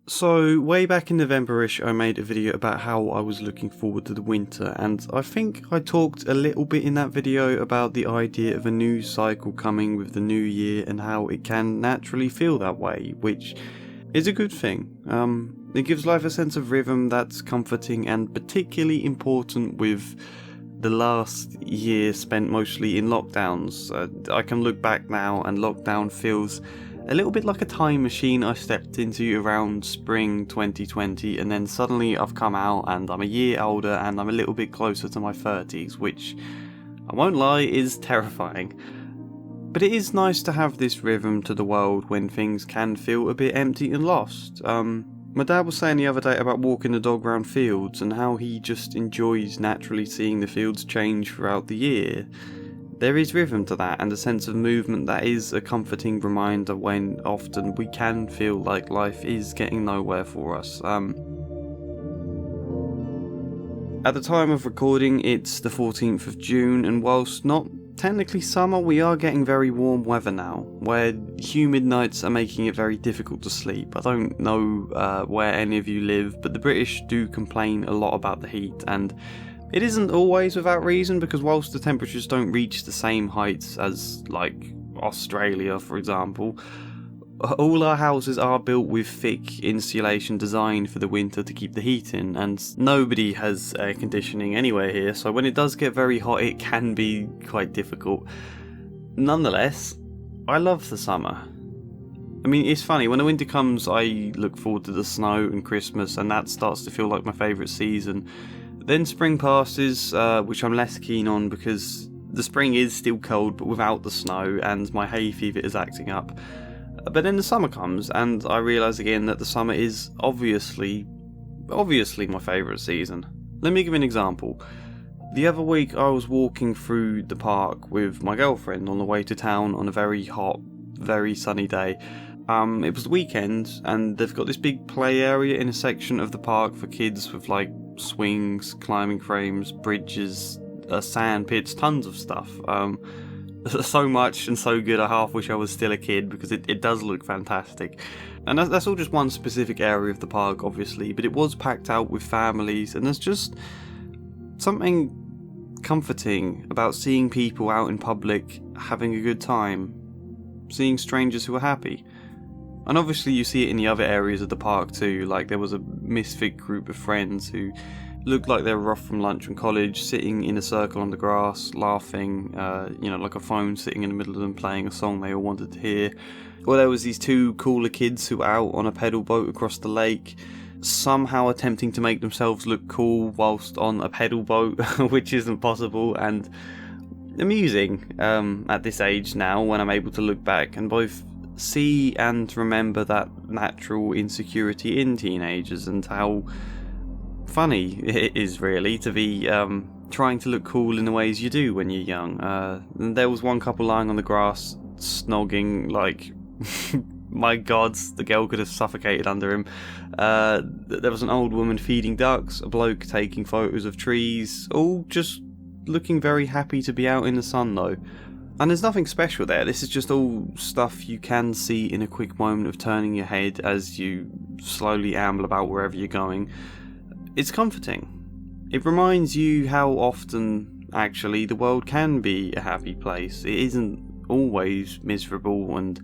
So, way back in November-ish, I made a video about how I was looking forward to the winter, and I think I talked a little bit in that video about the idea of a news cycle coming with the new year and how it can naturally feel that way, which is a good thing. It gives life a sense of rhythm that's comforting and particularly important with the last year spent mostly in lockdowns. I can look back now and lockdown feels a little bit like a time machine I stepped into around spring 2020, and then suddenly I've come out and I'm a year older and I'm a little bit closer to my 30s, which, I won't lie, is terrifying. But it is nice to have this rhythm to the world when things can feel a bit empty and lost. My dad was saying the other day about walking the dog around fields and how he just enjoys naturally seeing the fields change throughout the year. There is rhythm to that and a sense of movement that is a comforting reminder when often we can feel like life is getting nowhere for us. At the time of recording, it's the 14th of June, and whilst not technically summer, we are getting very warm weather now, where humid nights are making it very difficult to sleep. I don't know where any of you live, but the British do complain a lot about the heat, and it isn't always without reason, because whilst the temperatures don't reach the same heights as, like, Australia, for example, all our houses are built with thick insulation designed for the winter to keep the heat in, and nobody has air conditioning anywhere here, so when it does get very hot it can be quite difficult. Nonetheless, I love the summer. I mean, it's funny, when the winter comes I look forward to the snow and Christmas, and that starts to feel like my favourite season. Then spring passes, which I'm less keen on because the spring is still cold but without the snow, and my hay fever is acting up. But then the summer comes, and I realise again that the summer is obviously my favourite season. Let me give you an example. The other week I was walking through the park with my girlfriend on the way to town on a very hot, very sunny day. It was the weekend, and they've got this big play area in a section of the park for kids with like swings, climbing frames, bridges, sand pits, tons of stuff. So much and so good I half wish I was still a kid, because it does look fantastic. And that's all just one specific area of the park obviously, but it was packed out with families, and there's just something comforting about seeing people out in public having a good time, seeing strangers who are happy. And obviously you see it in the other areas of the park too, like there was a misfit group of friends who looked like they were off from lunch from college, sitting in a circle on the grass, laughing, like a phone sitting in the middle of them playing a song they all wanted to hear. Or there was these two cooler kids who were out on a pedal boat across the lake, somehow attempting to make themselves look cool whilst on a pedal boat, which isn't possible, and amusing at this age now when I'm able to look back and both see and remember that natural insecurity in teenagers and how funny it is really to be trying to look cool in the ways you do when you're young. And there was one couple lying on the grass snogging, like my god, the girl could have suffocated under him. There was an old woman feeding ducks, a bloke taking photos of trees, all just looking very happy to be out in the sun though. And there's nothing special there, this is just all stuff you can see in a quick moment of turning your head as you slowly amble about wherever you're going. It's comforting. It reminds you how often, actually, the world can be a happy place. It isn't always miserable and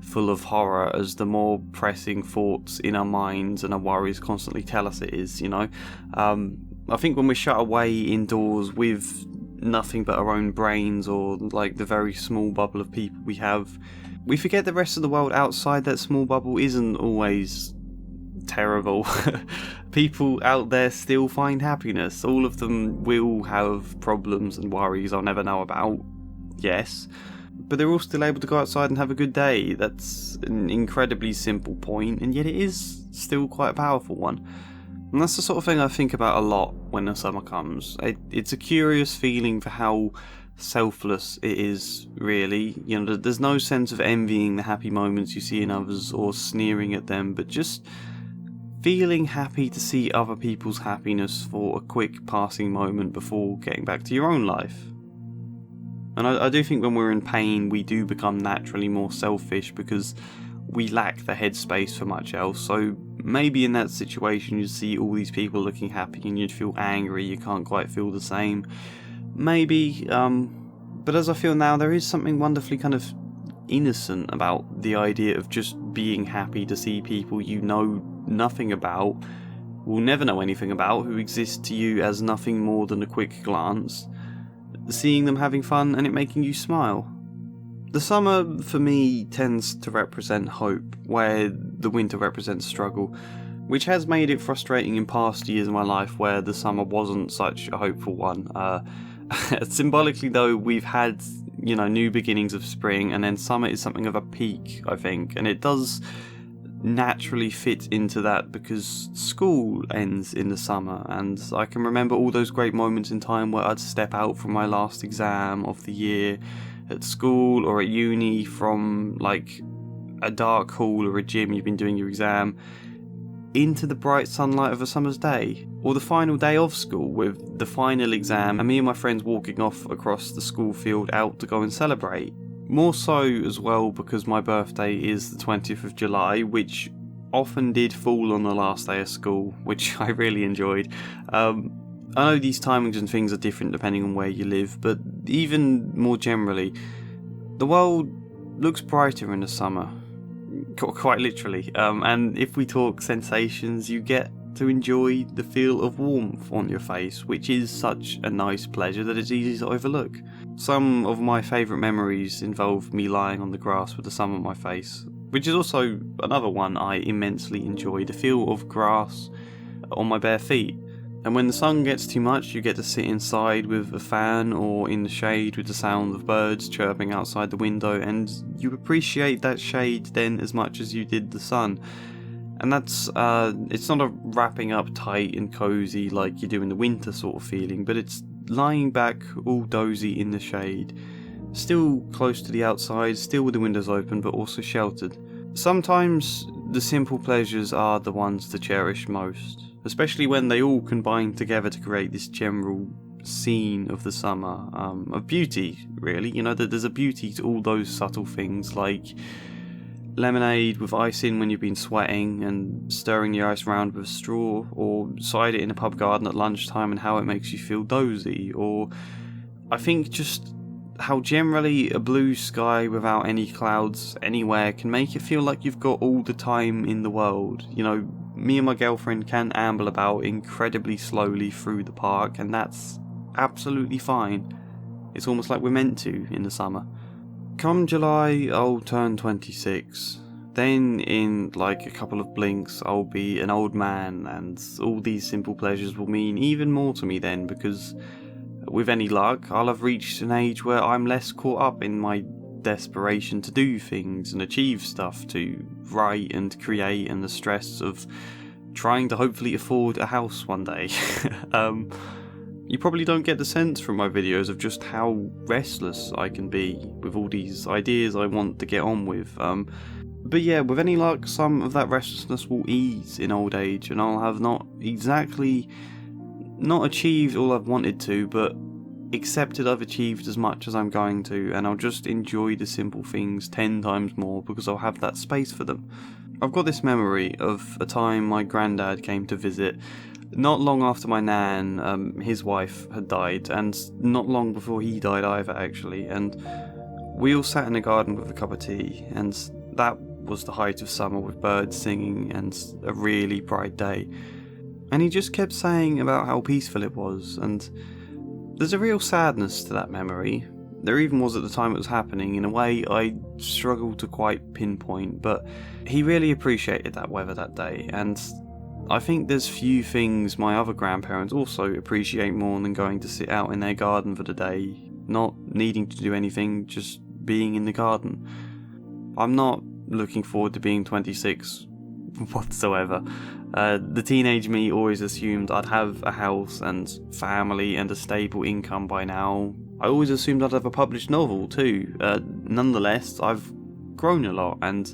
full of horror as the more pressing thoughts in our minds and our worries constantly tell us it is, I think when we're shut away indoors with nothing but our own brains or like the very small bubble of people we have, we forget the rest of the world outside that small bubble isn't always terrible. People out there still find happiness. All of them will have problems and worries I'll never know about, yes, but they're all still able to go outside and have a good day. That's an incredibly simple point, and yet it is still quite a powerful one. And that's the sort of thing I think about a lot when the summer comes. It's a curious feeling for how selfless it is, really. There's no sense of envying the happy moments you see in others or sneering at them, but just feeling happy to see other people's happiness for a quick passing moment before getting back to your own life. And I do think when we're in pain we do become naturally more selfish because we lack the headspace for much else, so maybe in that situation you'd see all these people looking happy and you'd feel angry, you can't quite feel the same. Maybe, but as I feel now, there is something wonderfully kind of innocent about the idea of just being happy to see people you know nothing about, will never know anything about, who exist to you as nothing more than a quick glance, seeing them having fun and it making you smile. The summer, for me, tends to represent hope, where the winter represents struggle, which has made it frustrating in past years of my life where the summer wasn't such a hopeful one. Symbolically though, we've had, new beginnings of spring, and then summer is something of a peak, I think, and it does naturally fit into that because school ends in the summer, and I can remember all those great moments in time where I'd step out from my last exam of the year at school or at uni, from like a dark hall or a gym you've been doing your exam, into the bright sunlight of a summer's day, or the final day of school with the final exam and me and my friends walking off across the school field out to go and celebrate. More so as well because my birthday is the 20th of July, which often did fall on the last day of school, which I really enjoyed. I know these timings and things are different depending on where you live, but even more generally, the world looks brighter in the summer, quite literally, and if we talk sensations, you get to enjoy the feel of warmth on your face, which is such a nice pleasure that it's easy to overlook. Some of my favourite memories involve me lying on the grass with the sun on my face, which is also another one I immensely enjoy, the feel of grass on my bare feet. And when the sun gets too much, you get to sit inside with a fan or in the shade with the sound of birds chirping outside the window, and you appreciate that shade then as much as you did the sun. And that's, it's not a wrapping up tight and cosy like you do in the winter sort of feeling, but it's lying back all dozy in the shade, still close to the outside, still with the windows open, but also sheltered. Sometimes the simple pleasures are the ones to cherish most, especially when they all combine together to create this general scene of the summer, of beauty, really. That there's a beauty to all those subtle things, like lemonade with ice in when you've been sweating and stirring the ice around with a straw, or cider in a pub garden at lunchtime and how it makes you feel dozy, or I think just how generally a blue sky without any clouds anywhere can make it feel like you've got all the time in the world. Me and my girlfriend can amble about incredibly slowly through the park, and that's absolutely fine. It's almost like we're meant to in the summer. Come July, I'll turn 26. Then in like a couple of blinks, I'll be an old man, and all these simple pleasures will mean even more to me then, because with any luck, I'll have reached an age where I'm less caught up in my desperation to do things and achieve stuff, to write and create, and the stress of trying to hopefully afford a house one day. You probably don't get the sense from my videos of just how restless I can be with all these ideas I want to get on with. But yeah, with any luck, some of that restlessness will ease in old age, and I'll have not achieved all I've wanted to, but accepted I've achieved as much as I'm going to, and I'll just enjoy the simple things 10 times more because I'll have that space for them. I've got this memory of a time my granddad came to visit, not long after my nan, his wife, had died, and not long before he died either, actually, and we all sat in the garden with a cup of tea, and that was the height of summer with birds singing and a really bright day. And he just kept saying about how peaceful it was, and there's a real sadness to that memory. There even was at the time it was happening, in a way I struggle to quite pinpoint, but he really appreciated that weather that day, and I think there's few things my other grandparents also appreciate more than going to sit out in their garden for the day, not needing to do anything, just being in the garden. I'm not looking forward to being 26 whatsoever. The teenage me always assumed I'd have a house and family and a stable income by now. I always assumed I'd have a published novel too. Nonetheless, I've grown a lot, and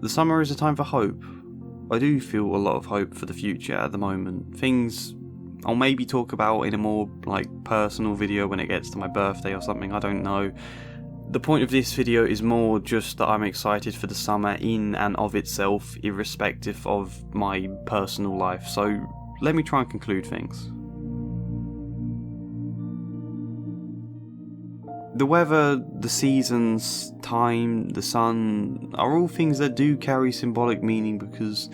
the summer is a time for hope. I do feel a lot of hope for the future at the moment. Things I'll maybe talk about in a more personal video when it gets to my birthday or something, I don't know. The point of this video is more just that I'm excited for the summer in and of itself, irrespective of my personal life, so let me try and conclude things. The weather, the seasons, time, the sun are all things that do carry symbolic meaning, because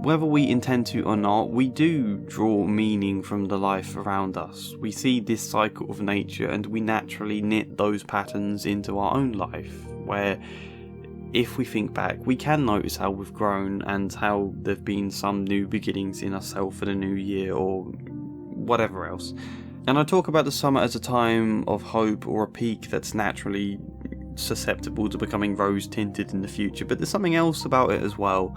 whether we intend to or not, we do draw meaning from the life around us. We see this cycle of nature and we naturally knit those patterns into our own life, where if we think back, we can notice how we've grown and how there've been some new beginnings in ourselves for the new year or whatever else. And I talk about the summer as a time of hope or a peak that's naturally susceptible to becoming rose-tinted in the future, but there's something else about it as well.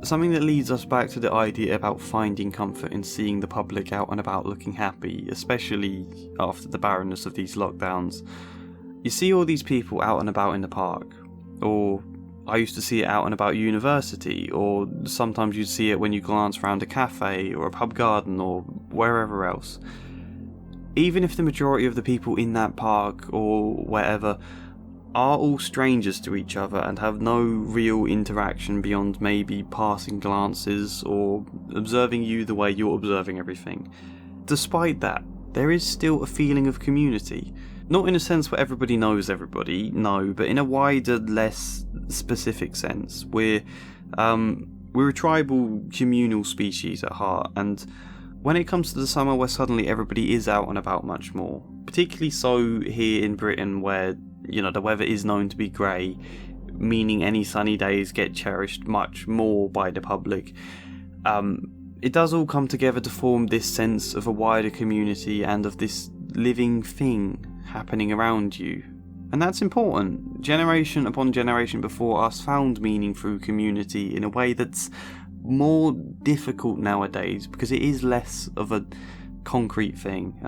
Something that leads us back to the idea about finding comfort in seeing the public out and about looking happy, especially after the barrenness of these lockdowns. You see all these people out and about in the park, or I used to see it out and about university, or sometimes you'd see it when you glance around a cafe or a pub garden or wherever else. Even if the majority of the people in that park or wherever are all strangers to each other and have no real interaction beyond maybe passing glances or observing you the way you're observing everything, despite that, there is still a feeling of community. Not in a sense where everybody knows everybody, no, but in a wider, less specific sense. We're a tribal, communal species at heart, and when it comes to the summer where suddenly everybody is out and about much more, particularly so here in Britain where, the weather is known to be grey, meaning any sunny days get cherished much more by the public, it does all come together to form this sense of a wider community and of this living thing happening around you. And that's important. Generation upon generation before us found meaning through community in a way that's more difficult nowadays because it is less of a concrete thing.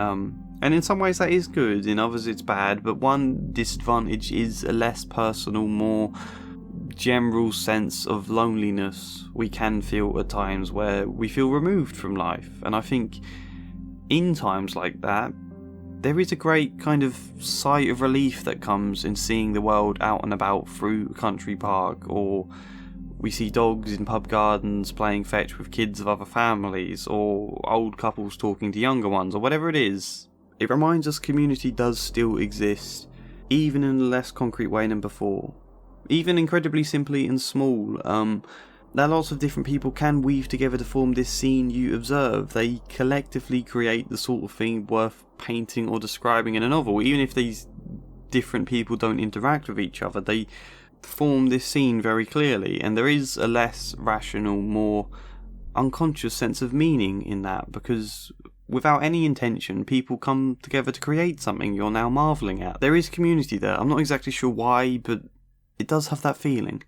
And in some ways that is good, in others it's bad, but one disadvantage is a less personal, more general sense of loneliness we can feel at times where we feel removed from life. And I think in times like that, there is a great kind of sigh of relief that comes in seeing the world out and about through a country park, or we see dogs in pub gardens playing fetch with kids of other families, or old couples talking to younger ones, or whatever it is. It reminds us community does still exist, even in a less concrete way than before. Even incredibly simply and small, that lots of different people can weave together to form this scene you observe. They collectively create the sort of thing worth painting or describing in a novel. Even if these different people don't interact with each other, they form this scene very clearly, and there is a less rational, more unconscious sense of meaning in that, because without any intention, people come together to create something you're now marvelling at. There is community there. I'm not exactly sure why, but it does have that feeling.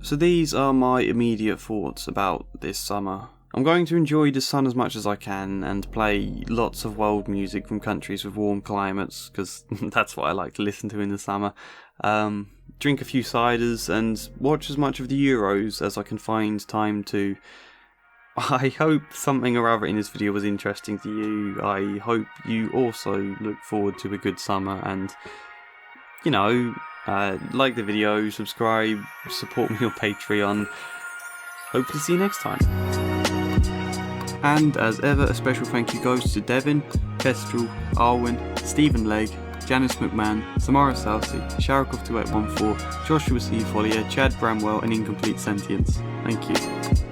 So these are my immediate thoughts about this summer. I'm going to enjoy the sun as much as I can and play lots of world music from countries with warm climates, because that's what I like to listen to in the summer. Drink a few ciders and watch as much of the Euros as I can find time to. I hope something or other in this video was interesting to you. I hope you also look forward to a good summer and, like the video, subscribe, support me on Patreon. Hopefully see you next time. And as ever, a special thank you goes to Devin, Kestrel, Arwen, Stephen Legg, Janice McMahon, Samara Salsi, Sharikov2814, Joshua C. Follier, Chad Bramwell and Incomplete Sentience. Thank you.